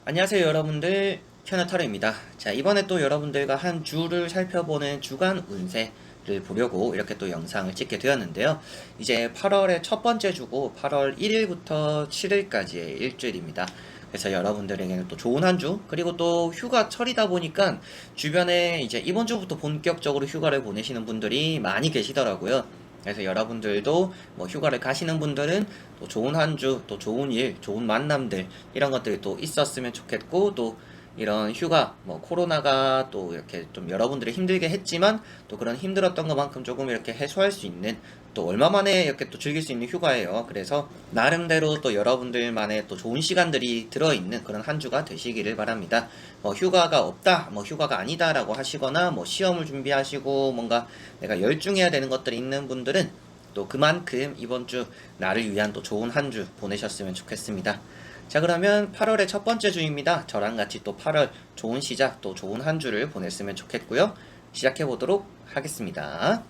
안녕하세요 여러분들, 현아타로입니다. 자, 이번에 또 여러분들과 한 주를 살펴보는 주간 운세를 보려고 이렇게 또 영상을 찍게 되었는데요. 이제 8월의 첫 번째 주고 8월 1일부터 7일까지의 일주일입니다. 그래서 여러분들에게는 또 좋은 한 주, 그리고 또 휴가철이다 보니까 주변에 이제 이번 주부터 본격적으로 휴가를 보내시는 분들이 많이 계시더라고요. 그래서 여러분들도 뭐 휴가를 가시는 분들은 또 좋은 한 주, 또 좋은 일, 좋은 만남들 이런 것들이 또 있었으면 좋겠고, 또 이런 휴가, 뭐 코로나가 또 이렇게 좀 여러분들이 힘들게 했지만 또 그런 힘들었던 것만큼 조금 이렇게 해소할 수 있는, 또 얼마 만에 이렇게 또 즐길 수 있는 휴가예요. 그래서 나름대로 또 여러분들만의 또 좋은 시간들이 들어있는 그런 한 주가 되시기를 바랍니다. 휴가가 없다, 뭐 휴가가 아니다라고 하시거나 뭐 시험을 준비하시고 뭔가 내가 열중해야 되는 것들이 있는 분들은 또 그만큼 이번 주 나를 위한 또 좋은 한 주 보내셨으면 좋겠습니다. 자, 그러면 8월의 첫 번째 주입니다. 저랑 같이 또 8월 좋은 시작, 또 좋은 한 주를 보냈으면 좋겠고요. 시작해 보도록 하겠습니다.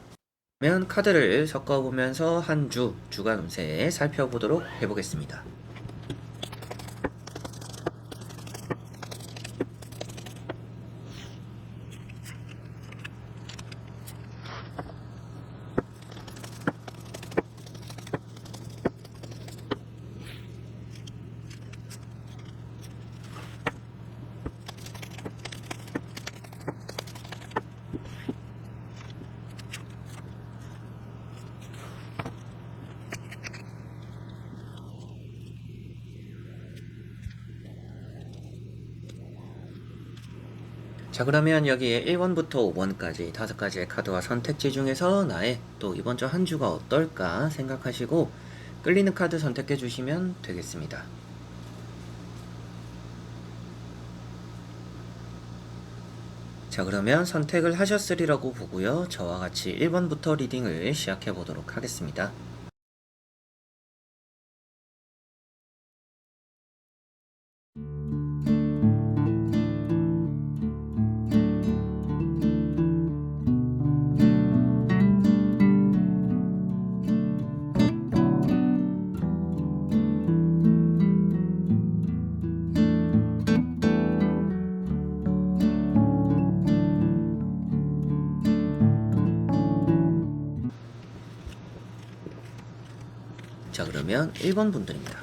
그러면 카드를 섞어보면서 한 주 주간 운세 살펴보도록 해보겠습니다. 자, 그러면 여기에 1번부터 5번까지 5가지의 카드와 선택지 중에서 나의 또 이번 주 한 주가 어떨까 생각하시고 끌리는 카드 선택해 주시면 되겠습니다. 자, 그러면 선택을 하셨으리라고 보고요. 저와 같이 1번부터 리딩을 시작해 보도록 하겠습니다. 자, 그러면 1번 분들입니다.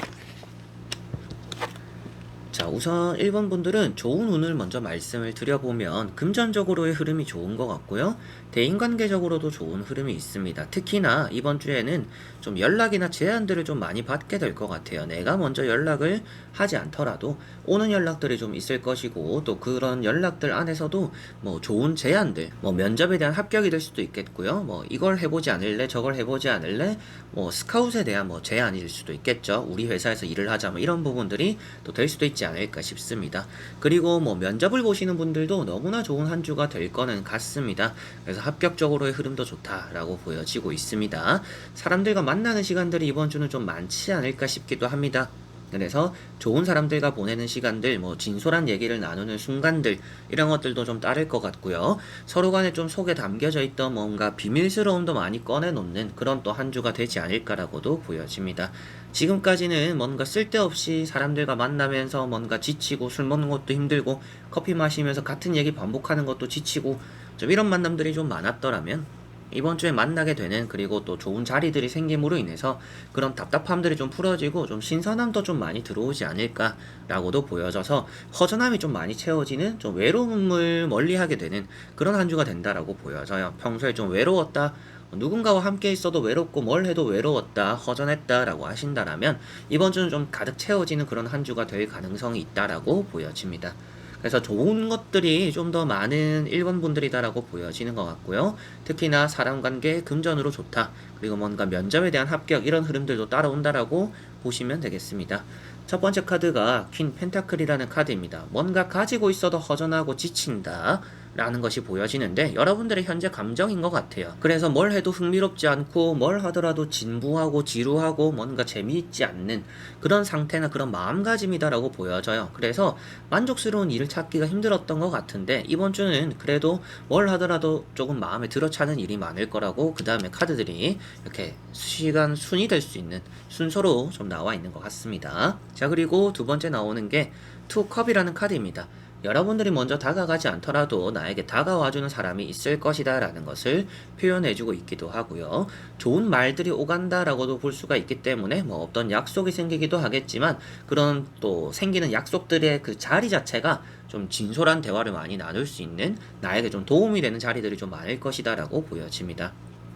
자, 우선 1번 분들은 좋은 운을 먼저 말씀을 드려보면 금전적으로의 흐름이 좋은 것 같고요. 대인관계적으로도 좋은 흐름이 있습니다. 특히나 이번 주에는 좀 연락이나 제안들을 좀 많이 받게 될 것 같아요. 내가 먼저 연락을 하지 않더라도 오는 연락들이 좀 있을 것이고, 또 그런 연락들 안에서도 뭐 좋은 제안들, 뭐 면접에 대한 합격이 될 수도 있겠고요. 뭐 이걸 해보지 않을래, 저걸 해보지 않을래, 뭐 스카웃에 대한 뭐 제안일 수도 있겠죠. 우리 회사에서 일을 하자, 뭐 이런 부분들이 또 될 수도 있지 않을까 싶습니다. 그리고 뭐 면접을 보시는 분들도 너무나 좋은 한 주가 될 거는 같습니다. 그래서 합격적으로의 흐름도 좋다라고 보여지고 있습니다. 사람들과 만나는 시간들이 이번 주는 좀 많지 않을까 싶기도 합니다. 그래서 좋은 사람들과 보내는 시간들, 뭐 진솔한 얘기를 나누는 순간들, 이런 것들도 좀 따를 것 같고요. 서로 간에 좀 속에 담겨져 있던 뭔가 비밀스러움도 많이 꺼내놓는 그런 또 한 주가 되지 않을까라고도 보여집니다. 지금까지는 뭔가 쓸데없이 사람들과 만나면서 뭔가 지치고, 술 먹는 것도 힘들고, 커피 마시면서 같은 얘기 반복하는 것도 지치고, 좀 이런 만남들이 좀 많았더라면 이번 주에 만나게 되는, 그리고 또 좋은 자리들이 생김으로 인해서 그런 답답함들이 좀 풀어지고 좀 신선함도 좀 많이 들어오지 않을까라고도 보여져서 허전함이 좀 많이 채워지는, 좀 외로움을 멀리하게 되는 그런 한 주가 된다라고 보여져요. 평소에 좀 외로웠다, 누군가와 함께 있어도 외롭고 뭘 해도 외로웠다, 허전했다라고 하신다라면 이번 주는 좀 가득 채워지는 그런 한 주가 될 가능성이 있다라고 보여집니다. 그래서 좋은 것들이 좀 더 많은 1번 분들이다라고 보여지는 것 같고요. 특히나 사람 관계 금전으로 좋다, 그리고 뭔가 면접에 대한 합격, 이런 흐름들도 따라온다라고 보시면 되겠습니다. 첫 번째 카드가 퀸 펜타클이라는 카드입니다. 뭔가 가지고 있어도 허전하고 지친다, 라는 것이 보여지는데 여러분들의 현재 감정인 것 같아요. 그래서 뭘 해도 흥미롭지 않고 뭘 하더라도 진부하고 지루하고 뭔가 재미있지 않는 그런 상태나 그런 마음가짐이다라고 보여져요. 그래서 만족스러운 일을 찾기가 힘들었던 것 같은데 이번 주는 그래도 뭘 하더라도 조금 마음에 들어차는 일이 많을 거라고, 그 다음에 카드들이 이렇게 시간 순이 될 수 있는 순서로 좀 나와 있는 것 같습니다. 자, 그리고 두 번째 나오는 게 투 컵이라는 카드입니다. 여러분들이 먼저 다가가지 않더라도 나에게 다가와주는 사람이 있을 것이다 라는 것을 표현해주고 있기도 하고요. 좋은 말들이 오간다라고도 볼 수가 있기 때문에 뭐 어떤 약속이 생기기도 하겠지만 그런 또 생기는 약속들의 그 자리 자체가 좀 진솔한 대화를 많이 나눌 수 있는, 나에게 좀 도움이 되는 자리들이 좀 많을 것이다 라고 보여집니다.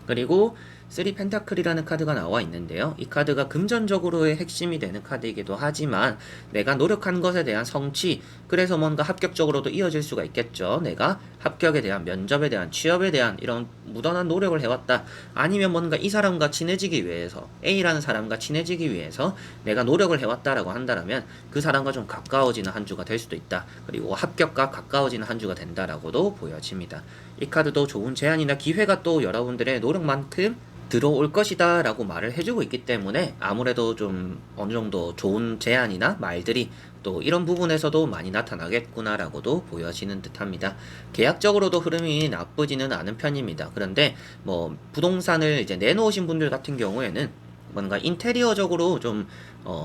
그리고 3 펜타클이라는 카드가 나와 있는데요. 이 카드가 금전적으로의 핵심이 되는 카드이기도 하지만 내가 노력한 것에 대한 성취, 그래서 뭔가 합격적으로도 이어질 수가 있겠죠. 내가 합격에 대한, 면접에 대한, 취업에 대한 이런 무던한 노력을 해왔다. 아니면 뭔가 이 사람과 친해지기 위해서, A라는 사람과 친해지기 위해서 내가 노력을 해왔다라고 한다면 그 사람과 좀 가까워지는 한 주가 될 수도 있다. 그리고 합격과 가까워지는 한 주가 된다라고도 보여집니다. 이 카드도 좋은 제안이나 기회가 또 여러분들의 노력만큼 들어올 것이다 라고 말을 해주고 있기 때문에 아무래도 좀 어느 정도 좋은 제안이나 말들이 또 이런 부분에서도 많이 나타나겠구나 라고도 보여지는 듯 합니다. 계약적으로도 흐름이 나쁘지는 않은 편입니다. 그런데 뭐 부동산을 이제 내놓으신 분들 같은 경우에는 뭔가 인테리어적으로 좀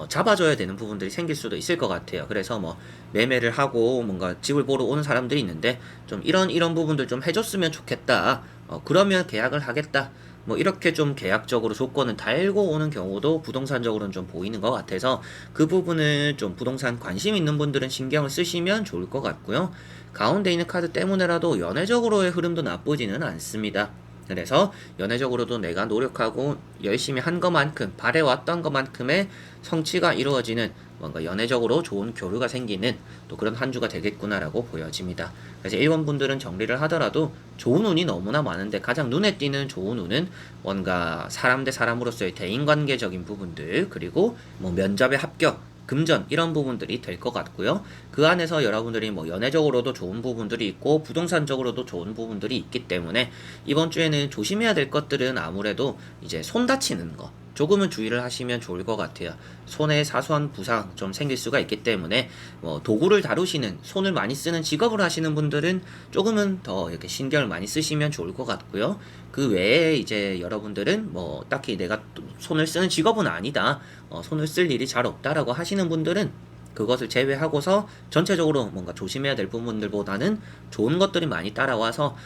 잡아줘야 되는 부분들이 생길 수도 있을 것 같아요. 그래서 뭐 매매를 하고 뭔가 집을 보러 오는 사람들이 있는데 좀 이런 부분들 좀 해줬으면 좋겠다. 그러면 계약을 하겠다. 뭐 이렇게 좀 계약적으로 조건을 달고 오는 경우도 부동산적으로는 좀 보이는 것 같아서 그 부분을 좀 부동산 관심 있는 분들은 신경을 쓰시면 좋을 것 같고요. 가운데 있는 카드 때문에라도 연애적으로의 흐름도 나쁘지는 않습니다. 그래서 연애적으로도 내가 노력하고 열심히 한 것만큼, 바래왔던 것만큼의 성취가 이루어지는 뭔가 연애적으로 좋은 교류가 생기는 또 그런 한 주가 되겠구나라고 보여집니다. 그래서 1번 분들은 정리를 하더라도 좋은 운이 너무나 많은데 가장 눈에 띄는 좋은 운은 뭔가 사람 대 사람으로서의 대인관계적인 부분들, 그리고 뭐 면접의 합격, 금전 이런 부분들이 될 것 같고요. 그 안에서 여러분들이 뭐 연애적으로도 좋은 부분들이 있고 부동산적으로도 좋은 부분들이 있기 때문에 이번 주에는 조심해야 될 것들은 아무래도 이제 손 다치는 거 조금은 주의를 하시면 좋을 것 같아요. 손에 사소한 부상 좀 생길 수가 있기 때문에 뭐 도구를 다루시는, 손을 많이 쓰는 직업을 하시는 분들은 조금은 더 이렇게 신경을 많이 쓰시면 좋을 것 같고요. 그 외에 이제 여러분들은 뭐 딱히 내가 손을 쓰는 직업은 아니다, 손을 쓸 일이 잘 없다라고 하시는 분들은 그것을 제외하고서 전체적으로 뭔가 조심해야 될 부분들보다는 좋은 것들이 많이 따라와서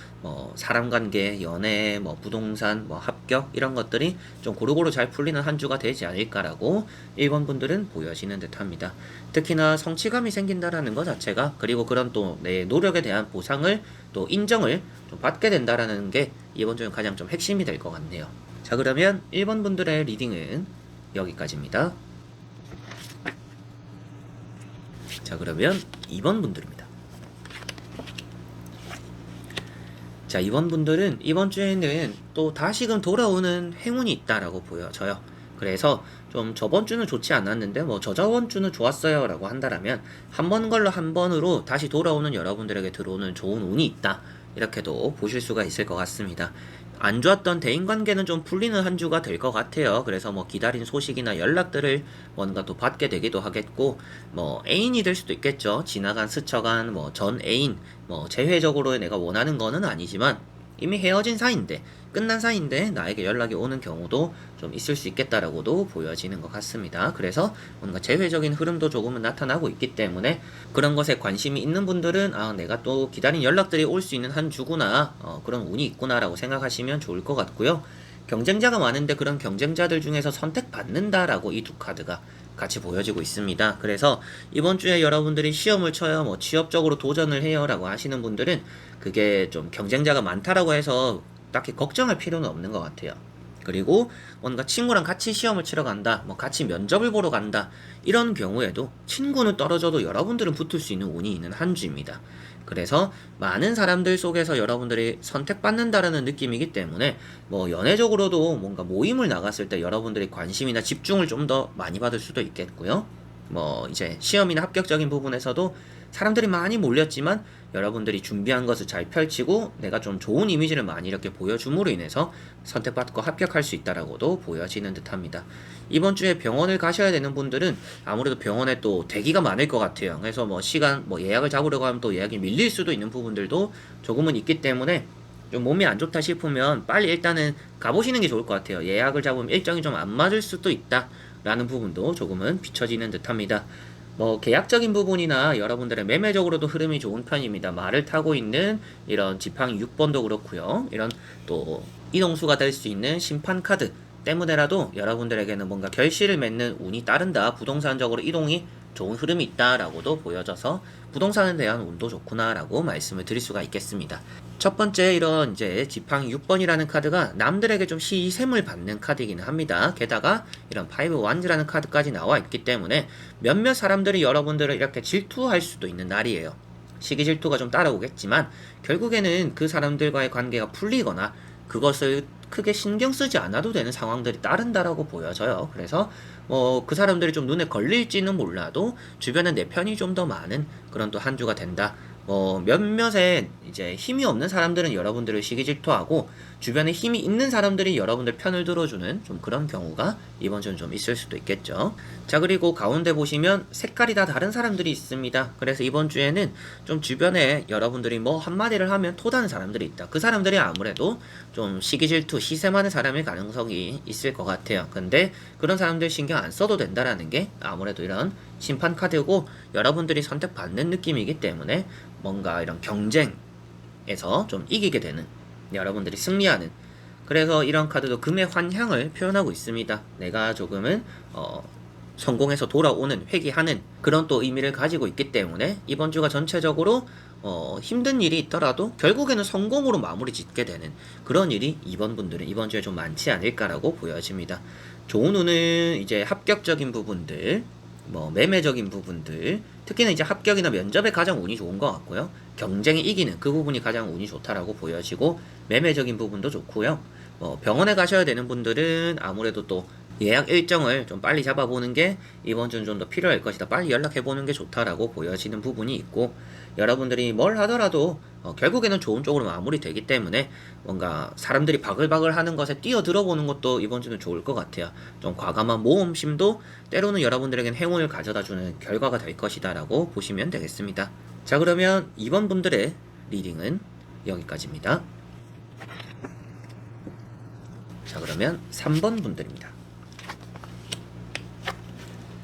사람 관계, 연애, 뭐 부동산, 뭐 합격 이런 것들이 좀 고루고루 잘 풀리는 한 주가 되지 않을까라고 1번 분들은 보여지는 듯합니다. 특히나 성취감이 생긴다라는 것 자체가, 그리고 그런 또 내 노력에 대한 보상을 또 인정을 좀 받게 된다라는 게 이번 주는 가장 좀 핵심이 될 것 같네요. 자, 그러면 1번 분들의 리딩은 여기까지입니다. 자, 그러면 2번 분들입니다. 자, 2번 분들은 이번 주에는 또 다시금 돌아오는 행운이 있다라고 보여져요. 그래서 좀 저번 주는 좋지 않았는데 뭐 저저번 주는 좋았어요 라고 한다라면 한 번 걸러 한 번으로 다시 돌아오는 여러분들에게 들어오는 좋은 운이 있다, 이렇게도 보실 수가 있을 것 같습니다. 안 좋았던 대인관계는 좀 풀리는 한 주가 될 것 같아요. 그래서 뭐 기다린 소식이나 연락들을 뭔가 또 받게 되기도 하겠고, 뭐 애인이 될 수도 있겠죠. 지나간 스쳐간 뭐 전 애인, 뭐 재회적으로 내가 원하는 거는 아니지만 이미 헤어진 사이인데, 끝난 사이인데 나에게 연락이 오는 경우도 좀 있을 수 있겠다라고도 보여지는 것 같습니다. 그래서 뭔가 재회적인 흐름도 조금은 나타나고 있기 때문에 그런 것에 관심이 있는 분들은 내가 또 기다린 연락들이 올 수 있는 한 주구나, 그런 운이 있구나라고 생각하시면 좋을 것 같고요. 경쟁자가 많은데 그런 경쟁자들 중에서 선택받는다라고 이 두 카드가 같이 보여지고 있습니다. 그래서 이번 주에 여러분들이 시험을 쳐요, 뭐 취업적으로 도전을 해요 라고 하시는 분들은 그게 좀 경쟁자가 많다라고 해서 딱히 걱정할 필요는 없는 것 같아요. 그리고 뭔가 친구랑 같이 시험을 치러 간다, 뭐 같이 면접을 보러 간다, 이런 경우에도 친구는 떨어져도 여러분들은 붙을 수 있는 운이 있는 한 주입니다. 그래서 많은 사람들 속에서 여러분들이 선택받는다라는 느낌이기 때문에 뭐 연애적으로도 뭔가 모임을 나갔을 때 여러분들이 관심이나 집중을 좀 더 많이 받을 수도 있겠고요. 뭐 이제 시험이나 합격적인 부분에서도 사람들이 많이 몰렸지만 여러분들이 준비한 것을 잘 펼치고 내가 좀 좋은 이미지를 많이 이렇게 보여줌으로 인해서 선택받고 합격할 수 있다라고도 보여지는 듯합니다. 이번 주에 병원을 가셔야 되는 분들은 아무래도 병원에 또 대기가 많을 것 같아요. 그래서 뭐 시간 뭐 예약을 잡으려고 하면 또 예약이 밀릴 수도 있는 부분들도 조금은 있기 때문에 좀 몸이 안 좋다 싶으면 빨리 일단은 가보시는 게 좋을 것 같아요. 예약을 잡으면 일정이 좀 안 맞을 수도 있다 라는 부분도 조금은 비춰지는 듯합니다. 뭐 계약적인 부분이나 여러분들의 매매적으로도 흐름이 좋은 편입니다. 말을 타고 있는 이런 지팡이 6번도 그렇고요. 이런 또 이동수가 될 수 있는 심판 카드 때문에라도 여러분들에게는 뭔가 결실을 맺는 운이 따른다. 부동산적으로 이동이 좋은 흐름이 있다라고도 보여져서 부동산에 대한 운도 좋구나라고 말씀을 드릴 수가 있겠습니다. 첫 번째 이런 이제 지팡이 6번이라는 카드가 남들에게 좀 시샘을 받는 카드이기는 합니다. 게다가 이런 파이브 완즈라는 카드까지 나와 있기 때문에 몇몇 사람들이 여러분들을 이렇게 질투할 수도 있는 날이에요. 시기 질투가 좀 따라오겠지만 결국에는 그 사람들과의 관계가 풀리거나 그것을 크게 신경 쓰지 않아도 되는 상황들이 따른다라고 보여져요. 그래서 뭐 그 사람들이 좀 눈에 걸릴지는 몰라도 주변에 내 편이 좀 더 많은 그런 또 한 주가 된다. 뭐 몇몇의 이제 힘이 없는 사람들은 여러분들을 시기 질투하고 주변에 힘이 있는 사람들이 여러분들 편을 들어주는 좀 그런 경우가 이번 주는 좀 있을 수도 있겠죠. 자, 그리고 가운데 보시면 색깔이 다 다른 사람들이 있습니다. 그래서 이번 주에는 좀 주변에 여러분들이 뭐 한마디를 하면 토다는 사람들이 있다. 그 사람들이 아무래도 좀 시기 질투, 시샘하는 사람일 가능성이 있을 것 같아요. 근데 그런 사람들 신경 안 써도 된다라는 게 아무래도 이런 심판 카드고 여러분들이 선택받는 느낌이기 때문에 뭔가 이런 경쟁에서 좀 이기게 되는 여러분들이 승리하는 그래서 이런 카드도 금의 환향을 표현하고 있습니다. 내가 조금은 성공해서 돌아오는 회귀하는 그런 또 의미를 가지고 있기 때문에 이번 주가 전체적으로 힘든 일이 있더라도 결국에는 성공으로 마무리 짓게 되는 그런 일이 이번 주에 좀 많지 않을까라고 보여집니다. 좋은 운은 이제 합격적인 부분들 뭐 매매적인 부분들 특히나 이제 합격이나 면접에 가장 운이 좋은 것 같고요. 경쟁에 이기는 그 부분이 가장 운이 좋다라고 보여지고 매매적인 부분도 좋고요. 병원에 가셔야 되는 분들은 아무래도 또 예약 일정을 좀 빨리 잡아보는 게 이번 주는 좀 더 필요할 것이다. 빨리 연락해보는 게 좋다라고 보여지는 부분이 있고 여러분들이 뭘 하더라도 결국에는 좋은 쪽으로 마무리되기 때문에 뭔가 사람들이 바글바글 하는 것에 뛰어들어보는 것도 이번 주는 좋을 것 같아요. 좀 과감한 모험심도 때로는 여러분들에겐 행운을 가져다주는 결과가 될 것이다 라고 보시면 되겠습니다. 자, 그러면 이번 분들의 리딩은 여기까지입니다. 자, 그러면 3번 분들입니다.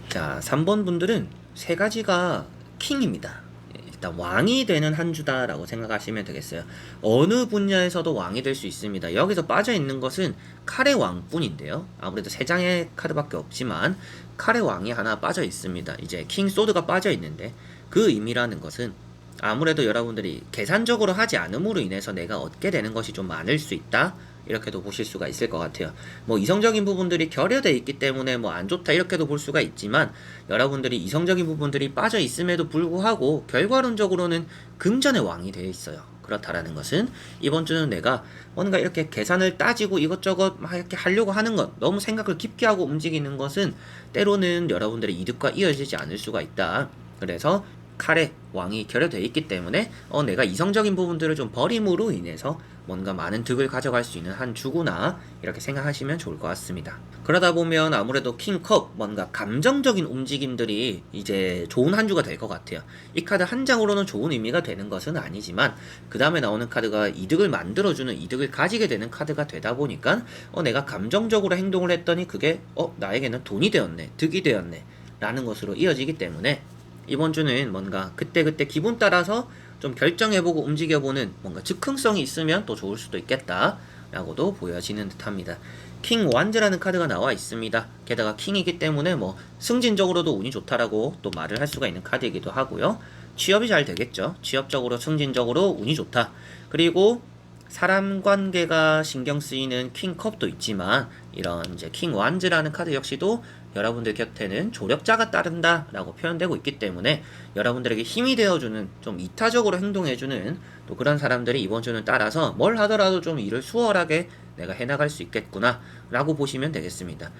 자, 3번 분들은 세 가지가 킹입니다. 일단 왕이 되는 한 주다라고 생각하시면 되겠어요. 어느 분야에서도 왕이 될 수 있습니다. 여기서 빠져있는 것은 칼의 왕뿐인데요. 아무래도 세 장의 카드밖에 없지만 칼의 왕이 하나 빠져 있습니다. 이제 킹 소드가 빠져 있는데 그 의미라는 것은 아무래도 여러분들이 계산적으로 하지 않음으로 인해서 내가 얻게 되는 것이 좀 많을 수 있다. 이렇게도 보실 수가 있을 것 같아요. 뭐 이성적인 부분들이 결여되어 있기 때문에 뭐 안 좋다 이렇게도 볼 수가 있지만 여러분들이 이성적인 부분들이 빠져 있음에도 불구하고 결과론적으로는 금전의 왕이 되어 있어요. 그렇다라는 것은 이번 주는 내가 뭔가 이렇게 계산을 따지고 이것저것 막 이렇게 하려고 하는 것, 너무 생각을 깊게 하고 움직이는 것은 때로는 여러분들의 이득과 이어지지 않을 수가 있다. 그래서 칼의 왕이 결여되어 있기 때문에 내가 이성적인 부분들을 좀 버림으로 인해서 뭔가 많은 득을 가져갈 수 있는 한 주구나 이렇게 생각하시면 좋을 것 같습니다. 그러다 보면 아무래도 킹컵 뭔가 감정적인 움직임들이 이제 좋은 한 주가 될 것 같아요. 이 카드 한 장으로는 좋은 의미가 되는 것은 아니지만 그 다음에 나오는 카드가 이득을 만들어주는 이득을 가지게 되는 카드가 되다 보니까 내가 감정적으로 행동을 했더니 그게 나에게는 돈이 되었네, 득이 되었네 라는 것으로 이어지기 때문에 이번 주는 뭔가 그때그때 기분 따라서 좀 결정해보고 움직여보는 뭔가 즉흥성이 있으면 또 좋을 수도 있겠다 라고도 보여지는 듯합니다. 킹 완즈라는 카드가 나와 있습니다. 게다가 킹이기 때문에 뭐 승진적으로도 운이 좋다라고 또 말을 할 수가 있는 카드이기도 하고요. 취업이 잘 되겠죠. 취업적으로 승진적으로 운이 좋다. 그리고 사람 관계가 신경 쓰이는 킹컵도 있지만 이런 이제 킹 완즈라는 카드 역시도 여러분들 곁에는 조력자가 따른다 라고 표현되고 있기 때문에 여러분들에게 힘이 되어주는 좀 이타적으로 행동해주는 또 그런 사람들이 이번 주는 따라서 뭘 하더라도 좀 일을 수월하게 내가 해나갈 수 있겠구나 라고 보시면 되겠습니다.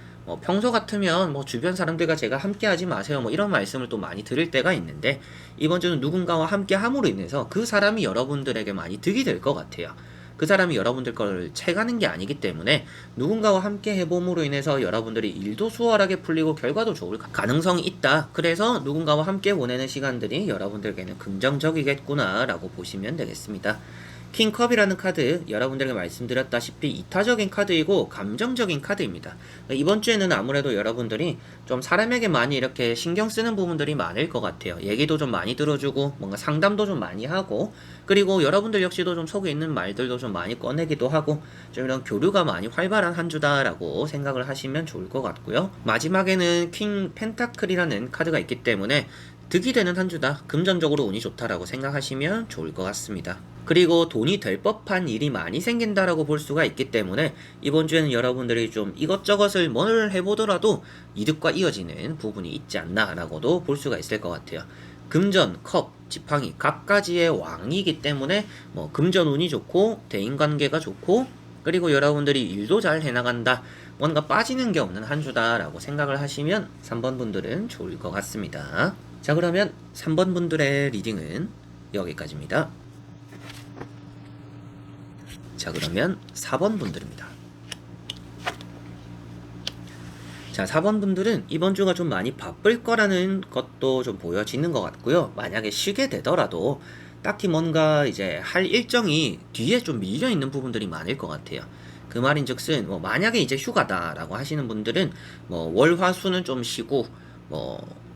평소 같으면 주변 사람들과 제가 함께 하지 마세요. 이런 말씀을 또 많이 들을 때가 있는데, 이번 주는 누군가와 함께 함으로 인해서 그 사람이 여러분들에게 많이 득이 될 것 같아요. 그 사람이 여러분들 거를 채가는 게 아니기 때문에 누군가와 함께 해봄으로 인해서 여러분들이 일도 수월하게 풀리고 결과도 좋을 가능성이 있다. 그래서 누군가와 함께 보내는 시간들이 여러분들에게는 긍정적이겠구나 라고 보시면 되겠습니다. 킹컵이라는 카드, 여러분들에게 말씀드렸다시피 이타적인 카드이고 감정적인 카드입니다. 이번 주에는 아무래도 여러분들이 좀 사람에게 많이 이렇게 신경 쓰는 부분들이 많을 것 같아요. 얘기도 좀 많이 들어주고 뭔가 상담도 좀 많이 하고, 그리고 여러분들 역시도 좀 속에 있는 말들도 좀 많이 꺼내기도 하고, 좀 이런 교류가 많이 활발한 한 주다라고 생각을 하시면 좋을 것 같고요. 마지막에는 킹 펜타클이라는 카드가 있기 때문에 득이 되는 한 주다, 금전적으로 운이 좋다라고 생각하시면 좋을 것 같습니다. 그리고 돈이 될 법한 일이 많이 생긴다라고 볼 수가 있기 때문에 이번 주에는 여러분들이 좀 이것저것을 뭘 해보더라도 이득과 이어지는 부분이 있지 않나라고도 볼 수가 있을 것 같아요. 금전, 컵, 지팡이 각가지의 왕이기 때문에 금전 운이 좋고 대인관계가 좋고, 그리고 여러분들이 일도 잘 해나간다, 뭔가 빠지는 게 없는 한 주다라고 생각을 하시면 3번 분들은 좋을 것 같습니다. 자, 그러면 3번 분들의 리딩은 여기까지입니다. 자, 그러면 4번 분들입니다. 자, 4번 분들은 이번 주가 좀 많이 바쁠 거라는 것도 좀 보여지는 것 같고요. 만약에 쉬게 되더라도 딱히 뭔가 이제 할 일정이 뒤에 좀 밀려 있는 부분들이 많을 것 같아요. 그 말인즉슨 만약에 이제 휴가다라고 하시는 분들은 월, 화, 수는 좀 쉬고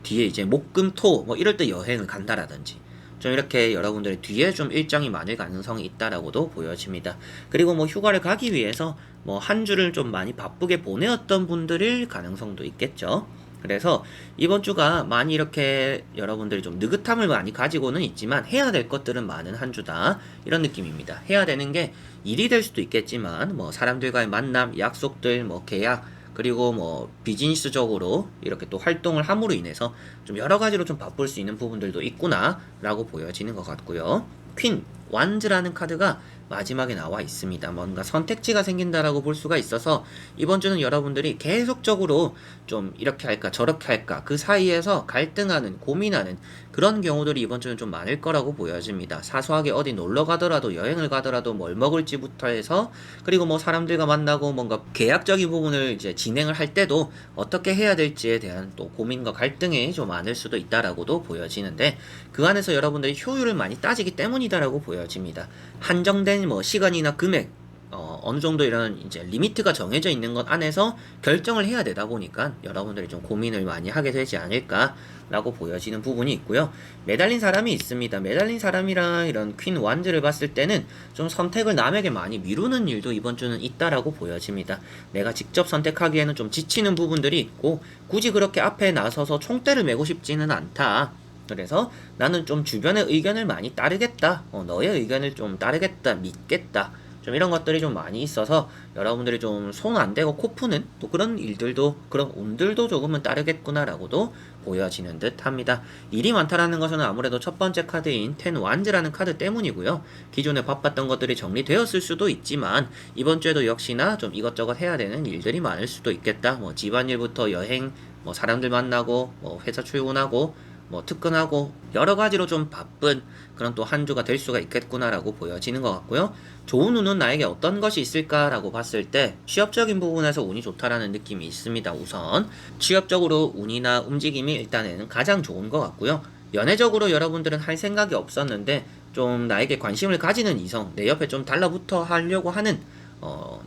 뒤에 이제 목, 금, 토 이럴 때 여행을 간다라든지, 좀 이렇게 여러분들의 뒤에 좀 일정이 많을 가능성이 있다라고도 보여집니다. 그리고 휴가를 가기 위해서 한 주를 좀 많이 바쁘게 보내었던 분들일 가능성도 있겠죠. 그래서 이번 주가 많이 이렇게 여러분들이 좀 느긋함을 많이 가지고는 있지만 해야 될 것들은 많은 한 주다, 이런 느낌입니다. 해야 되는 게 일이 될 수도 있겠지만 사람들과의 만남, 약속들, 계약, 그리고 비즈니스적으로 이렇게 또 활동을 함으로 인해서 좀 여러 가지로 좀 바쁠 수 있는 부분들도 있구나 라고 보여지는 것 같고요. 퀸 완즈라는 카드가 마지막에 나와 있습니다. 뭔가 선택지가 생긴다라고 볼 수가 있어서 이번 주는 여러분들이 계속적으로 좀 이렇게 할까 저렇게 할까 그 사이에서 갈등하는, 고민하는 그런 경우들이 이번 주는 좀 많을 거라고 보여집니다. 사소하게 어디 놀러 가더라도, 여행을 가더라도 뭘 먹을지부터 해서, 그리고 사람들과 만나고 뭔가 계약적인 부분을 이제 진행을 할 때도 어떻게 해야 될지에 대한 또 고민과 갈등이 좀 많을 수도 있다라고도 보여지는데, 그 안에서 여러분들이 효율을 많이 따지기 때문이다라고 보여집니다. 한정된 시간이나 금액, 어느 정도 이런 이제 리미트가 정해져 있는 것 안에서 결정을 해야 되다 보니까 여러분들이 좀 고민을 많이 하게 되지 않을까라고 보여지는 부분이 있고요. 매달린 사람이 있습니다. 매달린 사람이랑 이런 퀸 완즈를 봤을 때는 좀 선택을 남에게 많이 미루는 일도 이번 주는 있다라고 보여집니다. 내가 직접 선택하기에는 좀 지치는 부분들이 있고, 굳이 그렇게 앞에 나서서 총대를 메고 싶지는 않다. 그래서 나는 좀 주변의 의견을 많이 따르겠다, 너의 의견을 좀 따르겠다, 믿겠다, 좀 이런 것들이 좀 많이 있어서 여러분들이 좀 손 안 대고 코 푸는 또 그런 일들도, 그런 운들도 조금은 따르겠구나라고도 보여지는 듯 합니다. 일이 많다라는 것은 아무래도 첫 번째 카드인 텐 완즈라는 카드 때문이고요. 기존에 바빴던 것들이 정리되었을 수도 있지만 이번 주에도 역시나 좀 이것저것 해야 되는 일들이 많을 수도 있겠다. 집안일부터 여행, 사람들 만나고, 회사 출근하고, 특근하고 여러 가지로 좀 바쁜 그런 또 한 주가 될 수가 있겠구나라고 보여지는 것 같고요. 좋은 운은 나에게 어떤 것이 있을까라고 봤을 때 취업적인 부분에서 운이 좋다라는 느낌이 있습니다. 우선 취업적으로 운이나 움직임이 일단은 가장 좋은 것 같고요. 연애적으로 여러분들은 할 생각이 없었는데 좀 나에게 관심을 가지는 이성, 내 옆에 좀 달라붙어 하려고 하는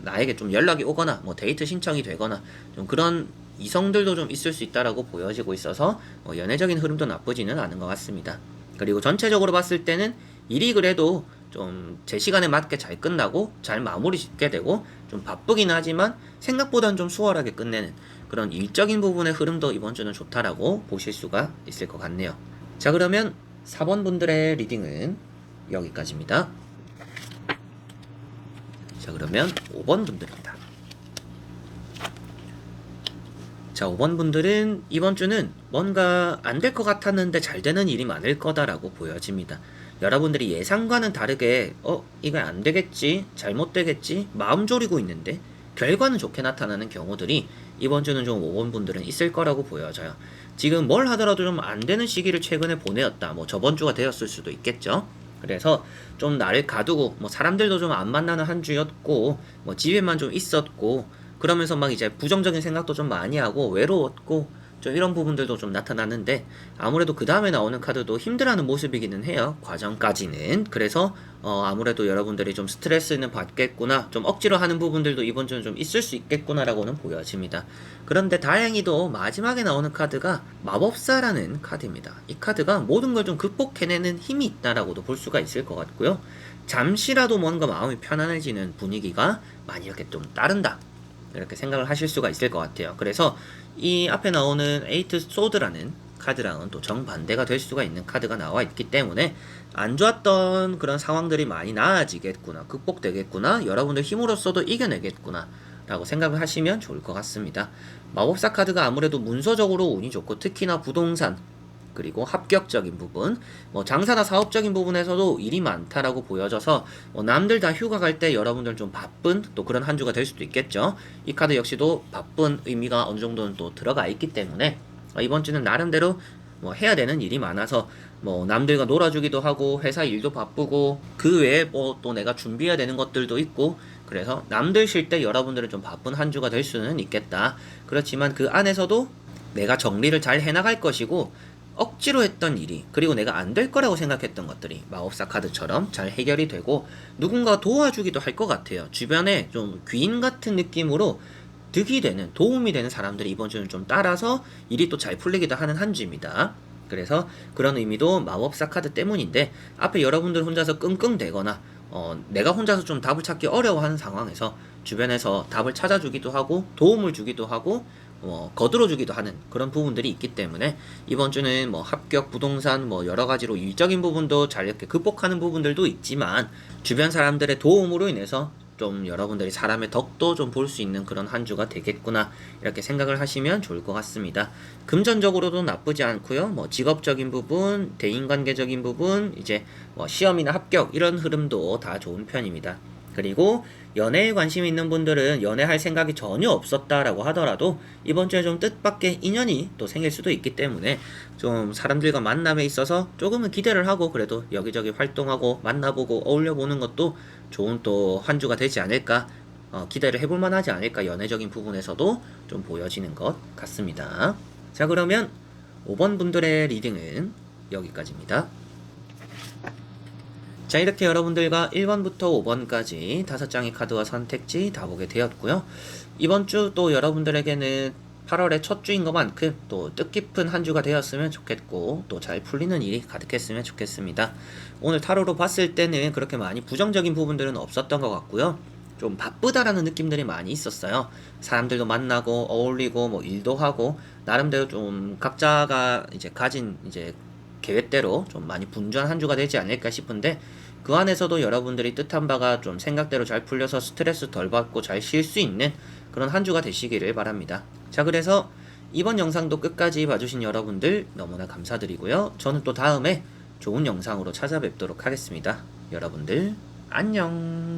나에게 좀 연락이 오거나 데이트 신청이 되거나 좀 그런 이성들도 좀 있을 수 있다라고 보여지고 있어서 연애적인 흐름도 나쁘지는 않은 것 같습니다. 그리고 전체적으로 봤을 때는 일이 그래도 좀 제 시간에 맞게 잘 끝나고 잘 마무리 짓게 되고, 좀 바쁘긴 하지만 생각보다는 좀 수월하게 끝내는 그런 일적인 부분의 흐름도 이번 주는 좋다라고 보실 수가 있을 것 같네요. 자, 그러면 4번 분들의 리딩은 여기까지입니다. 자, 그러면 5번 분들입니다. 자, 5번 분들은 이번 주는 뭔가 안 될 것 같았는데 잘 되는 일이 많을 거다라고 보여집니다. 여러분들이 예상과는 다르게 이거 안 되겠지, 잘못되겠지 마음 졸이고 있는데 결과는 좋게 나타나는 경우들이 이번 주는 좀 5번 분들은 있을 거라고 보여져요. 지금 뭘 하더라도 좀 안 되는 시기를 최근에 보내었다. 뭐 저번 주가 되었을 수도 있겠죠. 그래서 좀 나를 가두고 뭐 사람들도 좀 안 만나는 한 주였고 뭐 집에만 좀 있었고 그러면서 막 이제 부정적인 생각도 좀 많이 하고 외로웠고 좀 이런 부분들도 좀 나타났는데 아무래도 그 다음에 나오는 카드도 힘들어하는 모습이기는 해요. 과정까지는. 그래서 아무래도 여러분들이 좀 스트레스는 받겠구나, 좀 억지로 하는 부분들도 이번 주는 좀 있을 수 있겠구나라고는 보여집니다. 그런데 다행히도 마지막에 나오는 카드가 마법사라는 카드입니다. 이 카드가 모든 걸 좀 극복해내는 힘이 있다라고도 볼 수가 있을 것 같고요. 잠시라도 뭔가 마음이 편안해지는 분위기가 많이 이렇게 좀 따른다, 이렇게 생각을 하실 수가 있을 것 같아요. 그래서 이 앞에 나오는 에이트 소드라는 카드랑은 또 정반대가 될 수가 있는 카드가 나와 있기 때문에 안 좋았던 그런 상황들이 많이 나아지겠구나, 극복되겠구나, 여러분들 힘으로써도 이겨내겠구나 라고 생각을 하시면 좋을 것 같습니다. 마법사 카드가 아무래도 문서적으로 운이 좋고 특히나 부동산 그리고 합격적인 부분, 뭐 장사나 사업적인 부분에서도 일이 많다라고 보여져서 남들 다 휴가 갈 때 여러분들 좀 바쁜 또 그런 한 주가 될 수도 있겠죠. 이 카드 역시도 바쁜 의미가 어느 정도는 또 들어가 있기 때문에 이번 주는 나름대로 뭐 해야 되는 일이 많아서 뭐 남들과 놀아주기도 하고 회사 일도 바쁘고 그 외에 뭐 또 내가 준비해야 되는 것들도 있고 그래서 남들 쉴 때 여러분들은 좀 바쁜 한 주가 될 수는 있겠다. 그렇지만 그 안에서도 내가 정리를 잘 해나갈 것이고 억지로 했던 일이 그리고 내가 안 될 거라고 생각했던 것들이 마법사 카드처럼 잘 해결이 되고 누군가 도와주기도 할 것 같아요. 주변에 좀 귀인 같은 느낌으로 득이 되는, 도움이 되는 사람들이 이번 주는 좀 따라서 일이 또 잘 풀리기도 하는 한 주입니다. 그래서 그런 의미도 마법사 카드 때문인데 앞에 여러분들 혼자서 끙끙대거나 내가 혼자서 좀 답을 찾기 어려워하는 상황에서 주변에서 답을 찾아주기도 하고 도움을 주기도 하고 거들어주기도 하는 그런 부분들이 있기 때문에 이번 주는 뭐 합격, 부동산, 뭐 여러 가지로 일적인 부분도 잘 이렇게 극복하는 부분들도 있지만 주변 사람들의 도움으로 인해서 좀 여러분들이 사람의 덕도 좀 볼 수 있는 그런 한 주가 되겠구나 이렇게 생각을 하시면 좋을 것 같습니다. 금전적으로도 나쁘지 않고요. 뭐 직업적인 부분, 대인관계적인 부분, 이제 뭐 시험이나 합격 이런 흐름도 다 좋은 편입니다. 그리고 연애에 관심 있는 분들은 연애할 생각이 전혀 없었다라고 하더라도 이번 주에 좀 뜻밖의 인연이 또 생길 수도 있기 때문에 좀 사람들과 만남에 있어서 조금은 기대를 하고 그래도 여기저기 활동하고 만나보고 어울려보는 것도 좋은 또 한 주가 되지 않을까, 기대를 해볼 만하지 않을까, 연애적인 부분에서도 좀 보여지는 것 같습니다. 자, 그러면 5번 분들의 리딩은 여기까지입니다. 자, 이렇게 여러분들과 1번부터 5번까지 5장의 카드와 선택지 다 보게 되었고요. 이번 주 또 여러분들에게는 8월의 첫 주인 것만큼 또 뜻깊은 한 주가 되었으면 좋겠고 또 잘 풀리는 일이 가득했으면 좋겠습니다. 오늘 타로로 봤을 때는 그렇게 많이 부정적인 부분들은 없었던 것 같고요. 좀 바쁘다라는 느낌들이 많이 있었어요. 사람들도 만나고 어울리고 뭐 일도 하고 나름대로 좀 각자가 이제 가진 이제 계획대로 좀 많이 분주한 한 주가 되지 않을까 싶은데 그 안에서도 여러분들이 뜻한 바가 좀 생각대로 잘 풀려서 스트레스 덜 받고 잘 쉴 수 있는 그런 한 주가 되시기를 바랍니다. 자, 그래서 이번 영상도 끝까지 봐주신 여러분들 너무나 감사드리고요. 저는 또 다음에 좋은 영상으로 찾아뵙도록 하겠습니다. 여러분들 안녕.